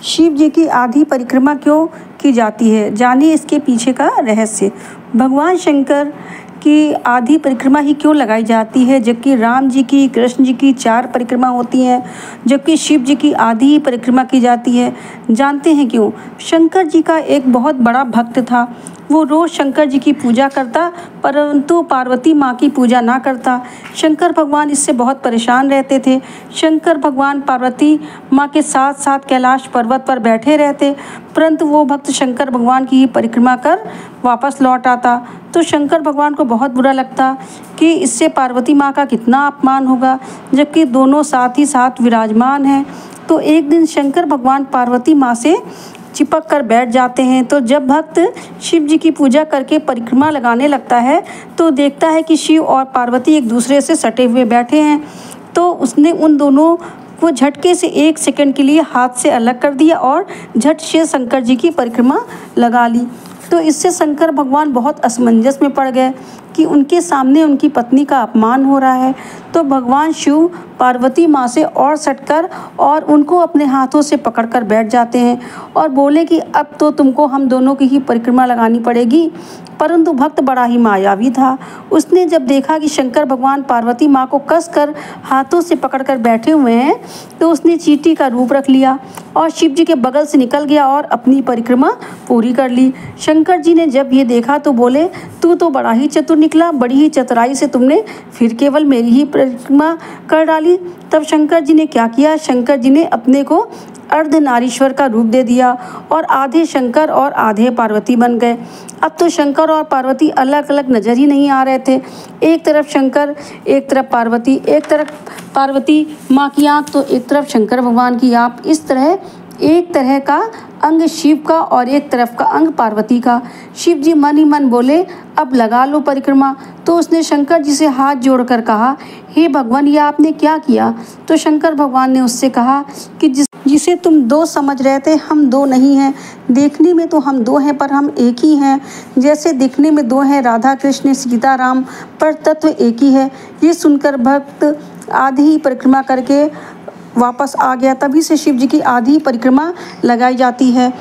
शिव जी की आधी परिक्रमा क्यों की जाती है, जानिए इसके पीछे का रहस्य। भगवान शंकर की आधी परिक्रमा ही क्यों लगाई जाती है, जबकि राम जी की, कृष्ण जी की 4 परिक्रमा होती हैं, जबकि शिव जी की आधी ही परिक्रमा की जाती है। जानते हैं क्यों? शंकर जी का एक बहुत बड़ा भक्त था। वो रोज़ शंकर जी की पूजा करता, परंतु पार्वती माँ की पूजा ना करता। शंकर भगवान इससे बहुत परेशान रहते थे। शंकर भगवान पार्वती माँ के साथ साथ कैलाश पर्वत पर बैठे रहते, परंतु वो भक्त शंकर भगवान की ही परिक्रमा कर वापस लौट आता। तो शंकर भगवान को बहुत बुरा लगता कि इससे पार्वती माँ का कितना अपमान होगा, जबकि दोनों साथ ही साथ विराजमान हैं। तो एक दिन शंकर भगवान पार्वती माँ से चिपक कर बैठ जाते हैं। तो जब भक्त शिव जी की पूजा करके परिक्रमा लगाने लगता है तो देखता है कि शिव और पार्वती एक दूसरे से सटे हुए बैठे हैं। तो उसने उन दोनों को झटके से 1 सेकंड के लिए हाथ से अलग कर दिया और झट से शंकर जी की परिक्रमा लगा ली। तो इससे शंकर भगवान बहुत असमंजस में पड़ गए कि उनके सामने उनकी पत्नी का अपमान हो रहा है। तो भगवान शिव पार्वती माँ से और सटकर और उनको अपने हाथों से पकड़कर बैठ जाते हैं और बोले कि अब तो तुमको हम दोनों की ही परिक्रमा लगानी पड़ेगी। परंतु भक्त बड़ा ही मायावी था। उसने जब देखा कि शंकर भगवान पार्वती माँ को कसकर हाथों से पकड़कर बैठे हुए हैं, तो उसने चींटी का रूप रख लिया और शिव जी के बगल से निकल गया और अपनी परिक्रमा पूरी कर ली। शंकर जी ने जब ये देखा तो बोले, तू तो बड़ा ही चतुर निकला, बड़ी ही चतुराई से तुमने फिर केवल मेरी ही परिक्रमा कर डाली। तब शंकर जी ने क्या किया? शंकर जी ने अपने को अर्धनारीश्वर का रूप दे दिया और आधे शंकर और आधे पार्वती बन गए। अब तो शंकर और पार्वती अलग अलग नज़र ही नहीं आ रहे थे। एक तरफ शंकर, एक तरफ पार्वती, एक तरफ पार्वती माँ की आँख तो एक तरफ शंकर भगवान की आँख। इस तरह एक तरह का अंग शिव का और एक तरफ का अंग पार्वती का। शिव जी मन ही मन बोले, अब लगा लो परिक्रमा। तो उसने शंकर जी से हाथ जोड़कर कहा, हे भगवान, ये आपने क्या किया? तो शंकर भगवान ने उससे कहा कि जिसे तुम 2 समझ रहे थे, हम 2 नहीं हैं। देखने में तो हम 2 हैं, पर हम एक ही हैं। जैसे दिखने में 2 हैं राधा कृष्ण सीता राम, पर तत्व एक ही है। ये सुनकर भक्त आधी ही परिक्रमा करके वापस आ गया। तभी से शिव जी की आधी परिक्रमा लगाई जाती है।